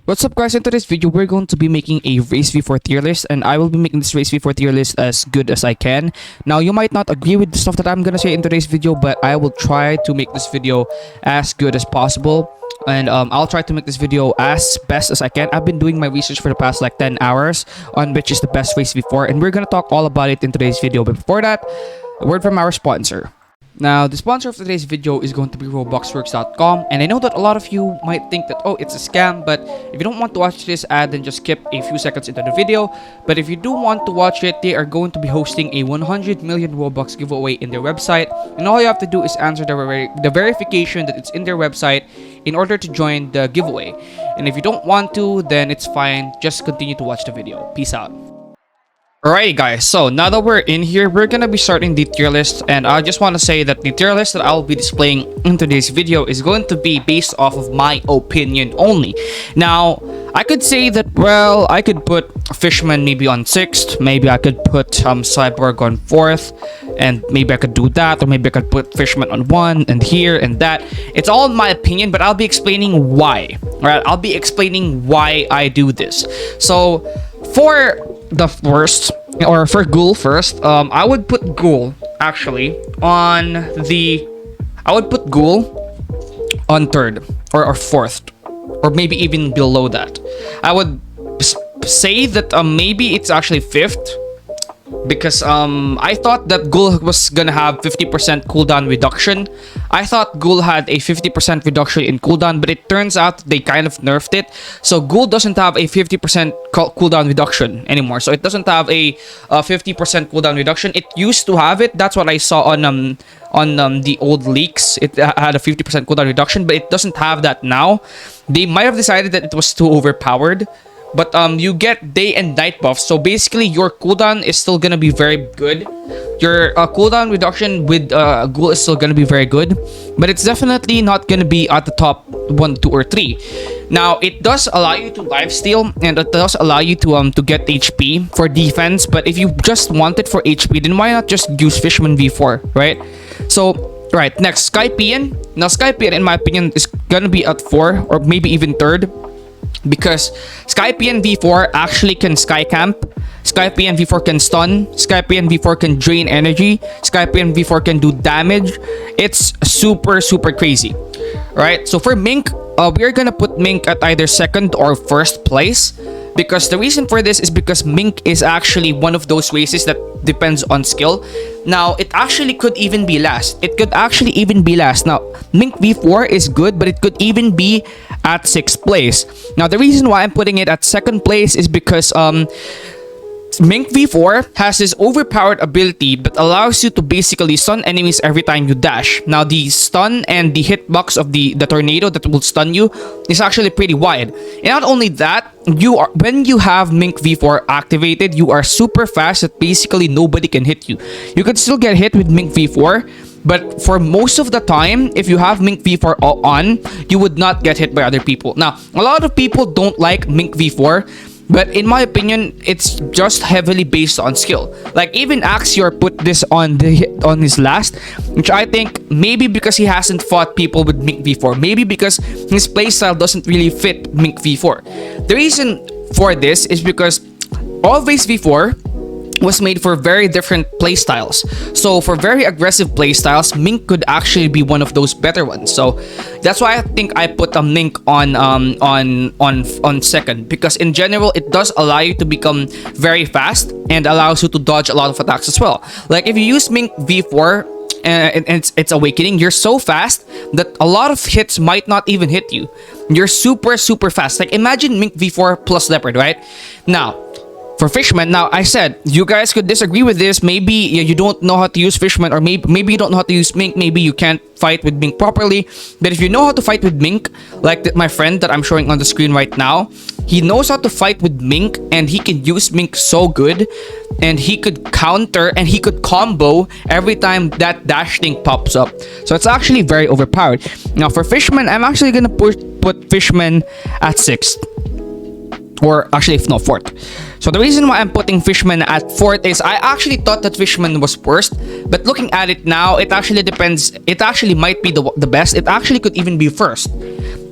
What's up guys, in today's video we're going to be making a race v4 tier list, and I will be making this race v4 tier list as good as I can. Now you might not agree with the stuff that I'm gonna say in today's video, but I will try to make this video as good as possible. And I'll try to make this video as best as I can. I've been doing my research for the past like 10 hours on which is the best race v4, and we're gonna talk all about it in today's video. But before that, a word from our sponsor. Now, the sponsor of today's video is going to be Robuxworks.com, and I know that a lot of you might think that, oh, it's a scam, but if you don't want to watch this ad, then just skip a few seconds into the video. But if you do want to watch it, they are going to be hosting a 100 million Robux giveaway in their website, and all you have to do is answer the verification that it's in their website in order to join the giveaway. And if you don't want to, then it's fine, just continue to watch the video. Peace out. Alright guys, so now that we're in here, we're gonna be starting the tier list, and I just want to say that the tier list that I'll be displaying in today's video is going to be based off of my opinion only. Now, I could say that, well, I could put Fishman maybe on 6th, maybe I could put Cyborg on 4th, and maybe I could do that, or maybe I could put Fishman on 1, and here, and that. It's all in my opinion, but I'll be explaining why. Alright, I'll be explaining why I do this. So, for the first, or for Ghoul first, I would put Ghoul actually on the, I would put Ghoul on 3rd or 4th, or maybe even below that. I would say that maybe it's actually 5th, because I thought that Ghoul was gonna have 50% cooldown reduction. I thought Ghoul had a 50% reduction in cooldown, but it turns out they kind of nerfed it. So Ghoul doesn't have a 50% cooldown reduction anymore. So it doesn't have a 50% cooldown reduction. It used to have it. That's what I saw on the old leaks. It had a 50% cooldown reduction, but it doesn't have that now. They might have decided that it was too overpowered. But you get day and night buffs, so basically your cooldown is still gonna be very good. Your cooldown reduction with Ghoul is still gonna be very good, but it's definitely not gonna be at the top 1, 2, or 3. Now, it does allow you to lifesteal, and it does allow you to get HP for defense. But if you just want it for HP, then why not just use Fishman v4, right? So, right, next, Skypian. Now, Skypian, in my opinion, is gonna be at 4 or maybe even 3rd. Because Skypian v4 actually can sky camp, Skypian v4 can stun, Skypian v4 can drain energy, Skypian v4 can do damage. It's super crazy, right? So for Mink, we're gonna put Mink at either 2nd or 1st place, because the reason for this is because Mink is actually one of those races that depends on skill. Now, it actually could even be last. It could actually even be last. Now, Mink v4 is good, but it could even be at 6th place. Now, the reason why I'm putting it at 2nd place is because Mink v4 has this overpowered ability that allows you to basically stun enemies every time you dash. Now, the stun and the hitbox of the tornado that will stun you is actually pretty wide. And not only that, when you have Mink v4 activated, you are super fast that basically nobody can hit you. You could still get hit with Mink v4, but for most of the time, if you have Mink v4 on, you would not get hit by other people. Now, a lot of people don't like Mink v4, but in my opinion, it's just heavily based on skill. Like even Axior put this on his last, which I think maybe because he hasn't fought people with Mink v4, maybe because his playstyle doesn't really fit Mink v4. The reason for this is because Always v4 was made for very different playstyles. So for very aggressive playstyles, Mink could actually be one of those better ones. So that's why I think I put a Mink on 2nd, because in general it does allow you to become very fast and allows you to dodge a lot of attacks as well. Like if you use Mink v4 and it's awakening, you're so fast that a lot of hits might not even hit you. You're super fast. Like imagine Mink v4 plus Leopard, right? Now, for Fishman, now I said you guys could disagree with this. Maybe you don't know how to use Fishman, or maybe you don't know how to use Mink. Maybe you can't fight with Mink properly. But if you know how to fight with Mink, like my friend that I'm showing on the screen right now, he knows how to fight with Mink, and he can use Mink so good, and he could counter and he could combo every time that dash thing pops up. So it's actually very overpowered. Now for Fishman, I'm actually gonna put Fishman at 6th. Or actually, if not 4th. So the reason why I'm putting Fishman at 4th is I actually thought that Fishman was worst, but looking at it now, it actually depends. It actually might be the best. It actually could even be 1st.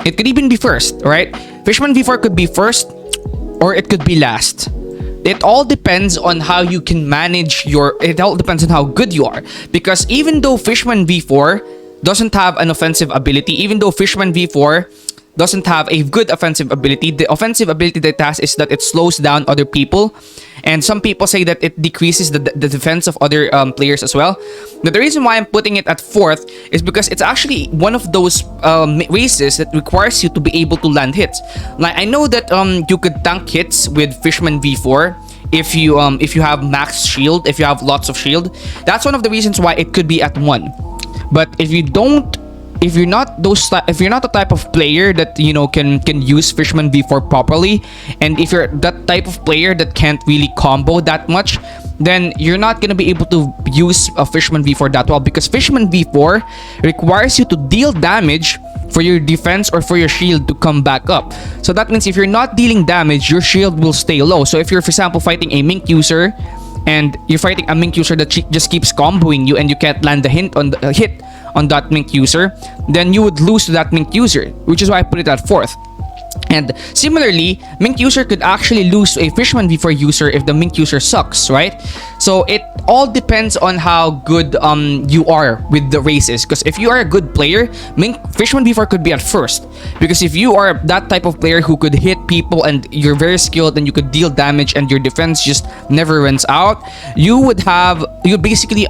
It could even be 1st, right? Fishman V4 could be first or it could be last. It all depends on how you can manage it all depends on how good you are. Because even though Fishman V4 doesn't have an offensive ability, even though Fishman V4 doesn't have a good offensive ability, the offensive ability that it has is that it slows down other people. And some people say that it decreases the defense of other players as well. But the reason why I'm putting it at 4th is because it's actually one of those races that requires you to be able to land hits. Like, I know that you could tank hits with Fishman V4 if you have max shield, if you have lots of shield. That's one of the reasons why it could be at 1. But if you're not the type of player that can use Fishman V4 properly, and if you're that type of player that can't really combo that much, then you're not gonna be able to use a Fishman V4 that well, because Fishman V4 requires you to deal damage for your defense or for your shield to come back up. So that means if you're not dealing damage, your shield will stay low. So if you're, for example, fighting a Mink user and you're fighting a Mink user that just keeps comboing you and you can't land the hit on that Mink user, then you would lose to that Mink user, which is why I put it at 4th. And similarly, Mink user could actually lose to a Fishman V4 user if the Mink user sucks, right? So it all depends on how good you are with the races. Because if you are a good player, Fishman V4 could be at 1st. Because if you are that type of player who could hit people and you're very skilled and you could deal damage and your defense just never runs out, you basically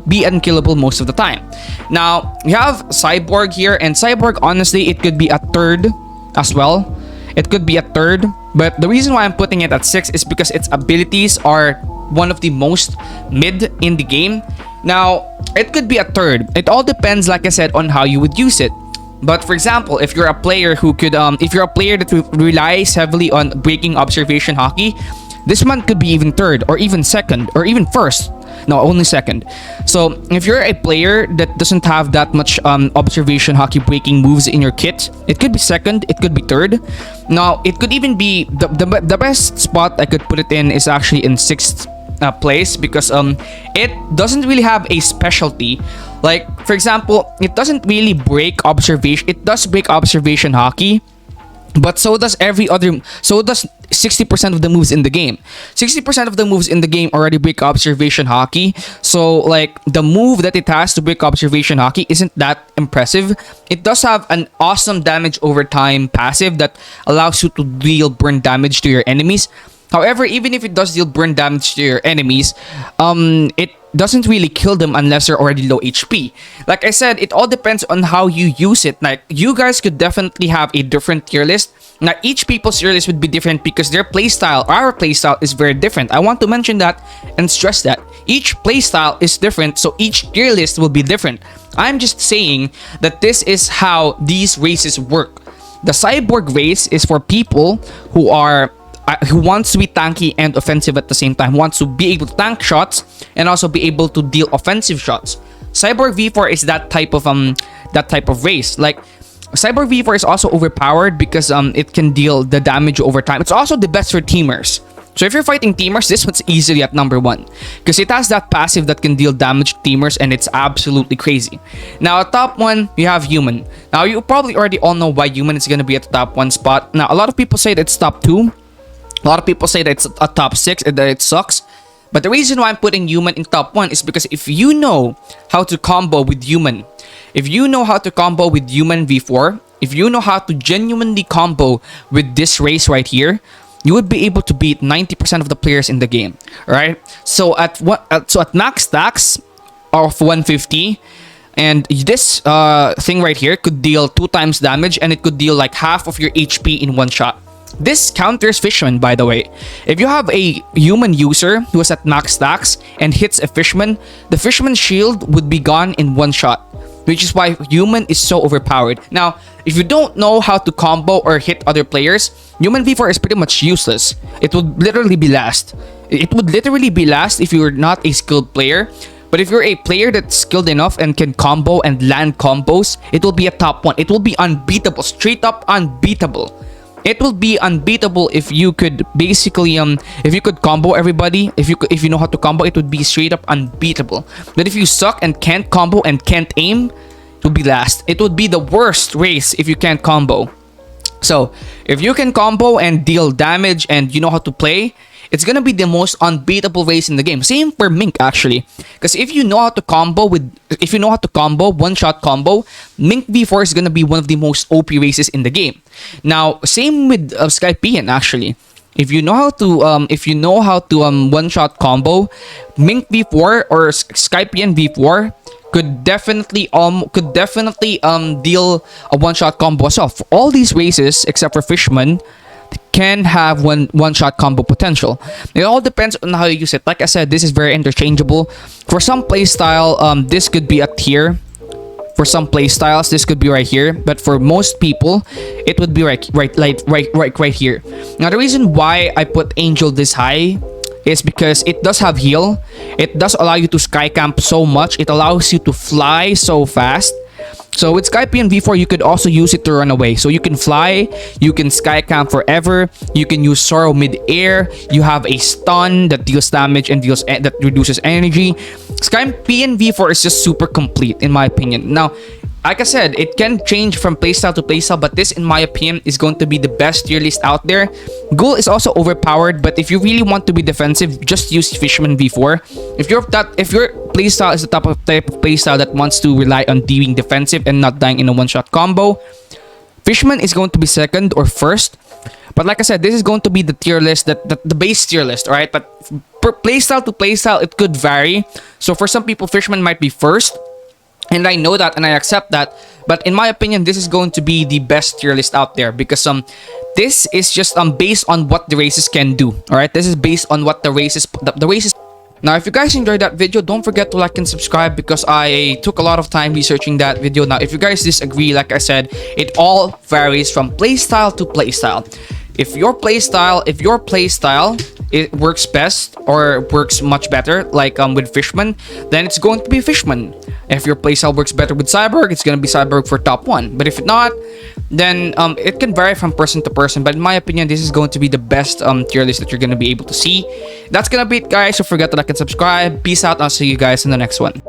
be unkillable most of the time. Now, you have Cyborg here, and Cyborg, honestly, it could be a 3rd as well. It could be a 3rd, but the reason why I'm putting it at 6 is because its abilities are one of the most mid in the game. Now, it could be a 3rd. It all depends, like I said, on how you would use it. But for example, if you're a player that relies heavily on breaking observation hockey, this one could be even 3rd or even 2nd or even 1st. No, only 2nd. So if you're a player that doesn't have that much observation hockey breaking moves in your kit, it could be 2nd, it could be 3rd. Now, it could even be the best spot I could put it in is actually in 6th place, because it doesn't really have a specialty. Like, for example, it doesn't really break observation. It does break observation hockey, but so does 60% of the moves in the game. 60% of the moves in the game already break observation hockey. So, like, the move that it has to break observation hockey isn't that impressive. It does have an awesome damage over time passive that allows you to deal burn damage to your enemies. However, even if it does deal burn damage to your enemies, it doesn't really kill them unless they're already low HP. Like I said, it all depends on how you use it. Like, you guys could definitely have a different tier list. Now, each people's tier list would be different because their playstyle, our playstyle, is very different. I want to mention that and stress that. Each playstyle is different, so each tier list will be different. I'm just saying that this is how these races work. The Cyborg race is for people who wants to be tanky and offensive at the same time, wants to be able to tank shots and also be able to deal offensive shots. Cyborg V4 is that type of race. Like, Cyborg V4 is also overpowered because it can deal the damage over time. It's also the best for teamers. So if you're fighting teamers, this one's easily at number 1 because it has that passive that can deal damage to teamers, and it's absolutely crazy. Now, at top 1, you have Human. Now, you probably already all know why Human is going to be at the top 1 spot. Now, a lot of people say that it's top 2. A lot of people say that it's a top 6 and that it sucks. But the reason why I'm putting Human in top 1 is because if you know how to combo with Human, if you know how to combo with Human V4, if you know how to genuinely combo with this race right here, you would be able to beat 90% of the players in the game, right? So at max stacks of 150, and this thing right here could deal 2 times damage, and it could deal like half of your HP in one shot. This counters Fishman, by the way. If you have a Human user who is at max stacks and hits a Fishman, the Fishman shield would be gone in one shot, which is why Human is so overpowered. Now, if you don't know how to combo or hit other players, Human V4 is pretty much useless. It would literally be last. It would literally be last if you're not a skilled player. But if you're a player that's skilled enough and can combo and land combos, it will be a top 1. It will be unbeatable, straight up unbeatable. It will be unbeatable if you could basically if you could combo everybody. If you know how to combo, it would be straight up unbeatable. But if you suck and can't combo and can't aim, it would be last. It would be the worst race if you can't combo. So if you can combo and deal damage and you know how to play, it's gonna be the most unbeatable race in the game. Same for Mink actually, because if you know how to combo one-shot combo, Mink V4 is gonna be one of the most OP races in the game. Now, same with Skypian actually. If you know how to one-shot combo, Mink V4 or Skypian V4 could definitely deal a one-shot combo as well. For all these races except for Fishman can have one-shot combo potential. It all depends on how you use it. Like I said, this is very interchangeable. For some playstyle, this could be a tier. For some playstyles, this could be right here. But for most people, it would be right here. Now, the reason why I put Angel this high is because it does have heal. It does allow you to sky camp so much. It allows you to fly so fast. So with Skypian V4, you could also use it to run away. So you can fly, you can sky camp forever, you can use Sorrow mid-air, you have a stun that deals damage and that reduces energy. Skypian V4 is just super complete in my opinion. Now, like I said, it can change from playstyle to playstyle, but this, in my opinion, is going to be the best tier list out there. Ghoul is also overpowered, but if you really want to be defensive, just use Fishman V4. If your playstyle is the type of playstyle that wants to rely on being defensive and not dying in a one-shot combo, Fishman is going to be second or first. But like I said, this is going to be the tier list, the base tier list, alright? But per playstyle to playstyle, it could vary. So for some people, Fishman might be first. And I know that and I accept that. But in my opinion, this is going to be the best tier list out there because this is just based on what the races can do. Alright? This is based on what the races. Now, if you guys enjoyed that video, don't forget to like and subscribe because I took a lot of time researching that video. Now, if you guys disagree, like I said, it all varies from playstyle to playstyle. If your playstyle it works best or works much better, like with Fishman, then it's going to be Fishman. If your playstyle works better with Cyborg, it's going to be Cyborg for top 1. But if not, then it can vary from person to person. But in my opinion, this is going to be the best tier list that you're going to be able to see. That's going to be it, guys. So forget to like and subscribe. Peace out. I'll see you guys in the next one.